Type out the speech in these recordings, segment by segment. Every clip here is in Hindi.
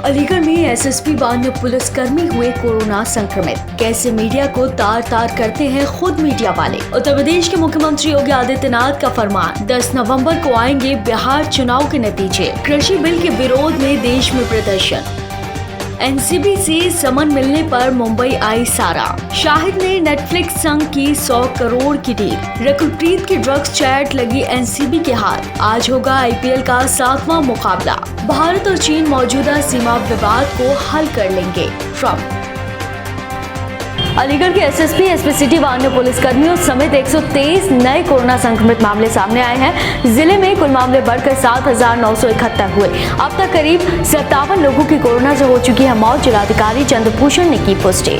अलीगढ़ में एसएसपी बान्य पुलिसकर्मी हुए कोरोना संक्रमित। कैसे मीडिया को तार तार करते हैं खुद मीडिया वाले। उत्तर प्रदेश के मुख्यमंत्री योगी आदित्यनाथ का फरमान, 10 नवंबर को आएंगे बिहार चुनाव के नतीजे। कृषि बिल के विरोध में देश में प्रदर्शन। एनसीबी से समन मिलने पर मुंबई आई सारा। शाहिद ने नेटफ्लिक्स संग की 100 करोड़ की डील। रकुलप्रीत की ड्रग्स चैट लगी एनसीबी के हाथ। आज होगा आईपीएल का 7वां मुकाबला। भारत और चीन मौजूदा सीमा विवाद को हल कर लेंगे, ट्रंप। अलीगढ़ के एसएसपी, एसपी सिटी व अन्य पुलिसकर्मियों समेत 123 नए कोरोना संक्रमित मामले सामने आए हैं। जिले में कुल मामले बढ़कर 7,971 हुए। अब तक करीब 57 लोगों की कोरोना से हो चुकी है मौत। जिलाधिकारी चंद्रभूषण ने की पुष्टि।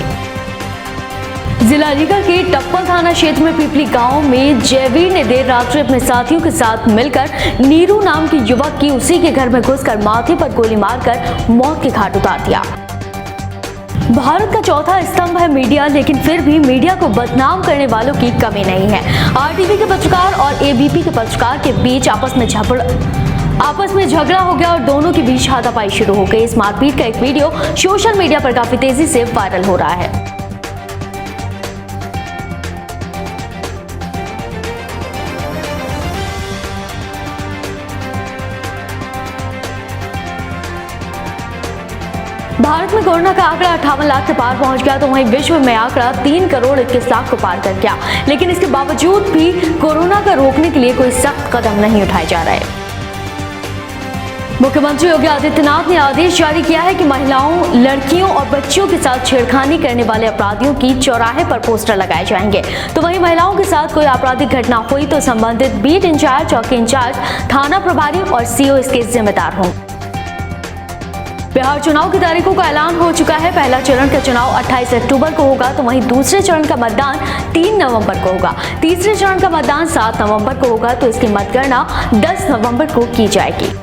जिला अलीगढ़ के टप्पल थाना क्षेत्र में पीपली गांव में जयवीर ने देर रात्रि अपने साथियों के साथ मिलकर नीरू नाम के युवक की उसी के घर में घुसकर माथे पर गोली मारकर मौत के घाट उतार दिया। भारत का चौथा स्तंभ है मीडिया, लेकिन फिर भी मीडिया को बदनाम करने वालों की कमी नहीं है। आरटीवी के पत्रकार और एबीपी के पत्रकार के बीच आपस में झगड़ा हो गया और दोनों के बीच हाथापाई शुरू हो गई। इस मारपीट का एक वीडियो सोशल मीडिया पर काफी तेजी से वायरल हो रहा है। भारत में कोरोना का आंकड़ा 58 लाख के पार पहुंच गया, तो वहीं विश्व में आंकड़ा 3 करोड़ 21 लाख को पार कर गया। लेकिन इसके बावजूद भी कोरोना को रोकने के लिए कोई सख्त कदम नहीं उठाए जा रहे। मुख्यमंत्री योगी आदित्यनाथ ने आदेश जारी किया है कि महिलाओं, लड़कियों और बच्चियों के साथ छेड़खानी करने वाले अपराधियों की चौराहे पर पोस्टर लगाए जाएंगे। तो वहीं महिलाओं के साथ कोई आपराधिक घटना हुई तो संबंधित बीट इंचार्ज, चौकी इंचार्ज, थाना प्रभारी और सीओ इसके जिम्मेदार होंगे। बिहार चुनाव की तारीखों का ऐलान हो चुका है। पहला चरण का चुनाव 28 अक्टूबर को होगा, तो वहीं दूसरे चरण का मतदान 3 नवंबर को होगा। तीसरे चरण का मतदान 7 नवंबर को होगा, तो इसकी मतगणना 10 नवंबर को की जाएगी।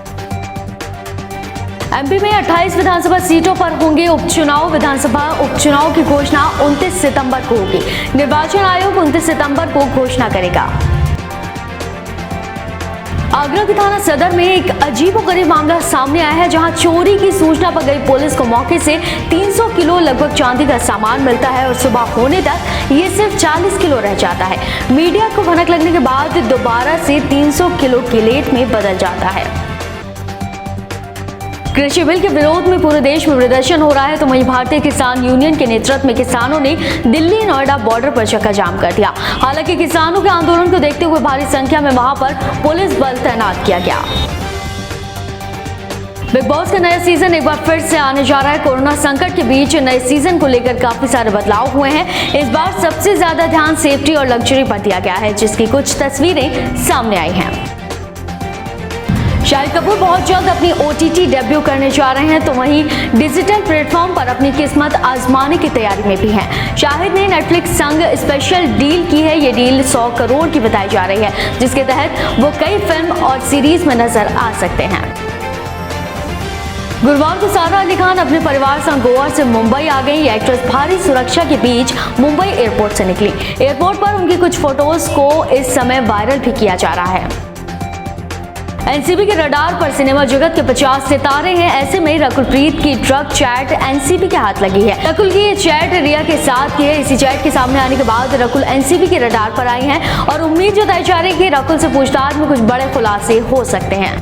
एमपी में 28 विधानसभा सीटों पर होंगे उपचुनाव। विधानसभा उपचुनाव की घोषणा 29 सितंबर को होगी। निर्वाचन आयोग 29 सितंबर को घोषणा करेगा। आगरा के थाना सदर में एक अजीबोगरीब मामला सामने आया है, जहां चोरी की सूचना पर गई पुलिस को मौके से 300 किलो लगभग चांदी का सामान मिलता है और सुबह होने तक ये सिर्फ 40 किलो रह जाता है। मीडिया को भनक लगने के बाद दोबारा से 300 किलो गिलेट में बदल जाता है। कृषि बिल के विरोध में पूरे देश में प्रदर्शन हो रहा है, तो वहीं भारतीय किसान यूनियन के नेतृत्व में किसानों ने दिल्ली नोएडा बॉर्डर पर चक्का जाम कर दिया। हालांकि किसानों के आंदोलन को देखते हुए भारी संख्या में वहां पर पुलिस बल तैनात किया गया। बिग बॉस का नया सीजन एक बार फिर से आने जा रहा है। कोरोना संकट के बीच नए सीजन को लेकर काफी सारे बदलाव हुए हैं। इस बार सबसे ज्यादा ध्यान सेफ्टी और लग्जरी पर दिया गया है, जिसकी कुछ तस्वीरें सामने आई हैं। शाहिद कपूर बहुत जल्द अपनी OTT डेब्यू करने जा रहे हैं, तो वहीं डिजिटल प्लेटफॉर्म पर अपनी किस्मत आजमाने की तैयारी में भी हैं। शाहिद ने नेटफ्लिक्स संग स्पेशल डील की है। ये डील 100 करोड़ की बताई जा रही है, जिसके तहत वो कई फिल्म और सीरीज में नजर आ सकते हैं। गुरुवार को सारा अली खान अपने परिवार संग गोवा से मुंबई आ गई। एक्ट्रेस भारी सुरक्षा के बीच मुंबई एयरपोर्ट से निकली। एयरपोर्ट पर उनकी कुछ फोटोज को इस समय वायरल भी किया जा रहा है। एनसीबी के रडार पर सिनेमा जगत के 50 सितारे हैं। ऐसे में रकुलप्रीत की ड्रग चैट एनसीबी के हाथ लगी है। रकुल की ये चैट रिया के साथ की है। इसी चैट के सामने आने के बाद रकुल एनसीबी के रडार पर आई हैं और उम्मीद जताई जा रही है कि रकुल से पूछताछ में कुछ बड़े खुलासे हो सकते हैं।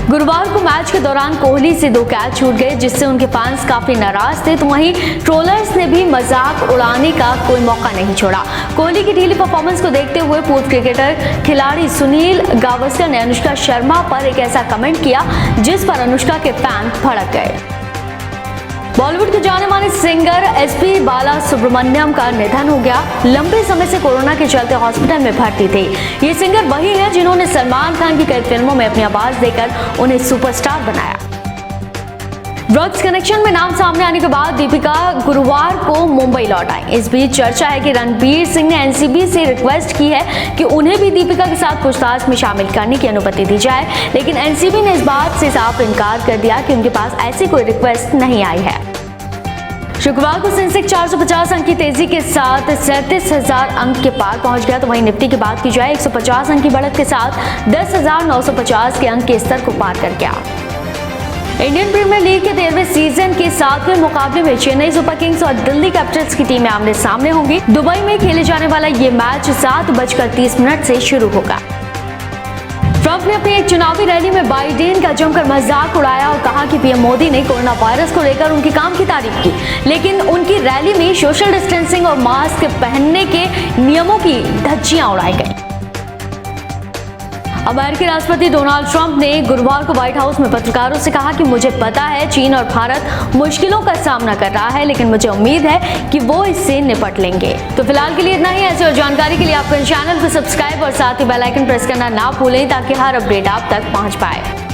गुरुवार को मैच के दौरान कोहली से 2 कैच छूट गए, जिससे उनके फैंस काफी नाराज थे, तो वहीं ट्रोलर्स ने भी मजाक उड़ाने का कोई मौका नहीं छोड़ा। कोहली की ढीली परफॉर्मेंस को देखते हुए पूर्व क्रिकेटर खिलाड़ी सुनील गावस्कर ने अनुष्का शर्मा पर एक ऐसा कमेंट किया जिस पर अनुष्का के फैन भड़क गए। बॉलीवुड के जाने माने सिंगर एसपी बालासुब्रमण्यम का निधन हो गया। लंबे समय से कोरोना के चलते हॉस्पिटल में भर्ती थे। ये सिंगर वही है जिन्होंने सलमान खान की कई फिल्मों में अपनी आवाज देकर उन्हें सुपरस्टार बनाया। ड्रग्स कनेक्शन में नाम सामने आने के बाद दीपिका गुरुवार को मुंबई लौट आई। इस बीच चर्चा है कि रणवीर सिंह ने एनसीबी से रिक्वेस्ट की है कि उन्हें भी दीपिका के साथ पूछताछ में शामिल करने की अनुमति दी जाए, लेकिन एनसीबी ने इस बात से साफ इनकार कर दिया कि उनके पास ऐसी कोई रिक्वेस्ट नहीं आई है। शुक्रवार को सेंसेक्स 450 अंक की तेजी के साथ 37,000 अंक के पार पहुंच गया, तो वहीं निफ्टी की बात की जाए 150 अंक की बढ़त के साथ 10,950 के अंक के स्तर को पार कर गया। इंडियन प्रीमियर लीग के 13वें सीजन के 7वें मुकाबले में चेन्नई सुपर किंग्स और दिल्ली कैपिटल्स की टीमें आमने सामने होंगी। दुबई में खेले जाने वाला ये मैच 7:30 से शुरू होगा। ट्रंप ने अपनी एक चुनावी रैली में बाइडेन का जमकर मजाक उड़ाया और कहा कि पीएम मोदी ने कोरोना वायरस को लेकर उनके काम की तारीफ की, लेकिन उनकी रैली में सोशल डिस्टेंसिंग और मास्क पहनने के नियमों की धज्जियां उड़ाई गई। अमेरिकी राष्ट्रपति डोनाल्ड ट्रंप ने गुरुवार को व्हाइट हाउस में पत्रकारों से कहा कि मुझे पता है चीन और भारत मुश्किलों का सामना कर रहा है, लेकिन मुझे उम्मीद है कि वो इससे निपट लेंगे। तो फिलहाल के लिए इतना ही। ऐसे और जानकारी के लिए आप चैनल को सब्सक्राइब और साथ ही बेल आइकन प्रेस करना ना भूलें ताकि हर अपडेट आप तक पहुंच पाए।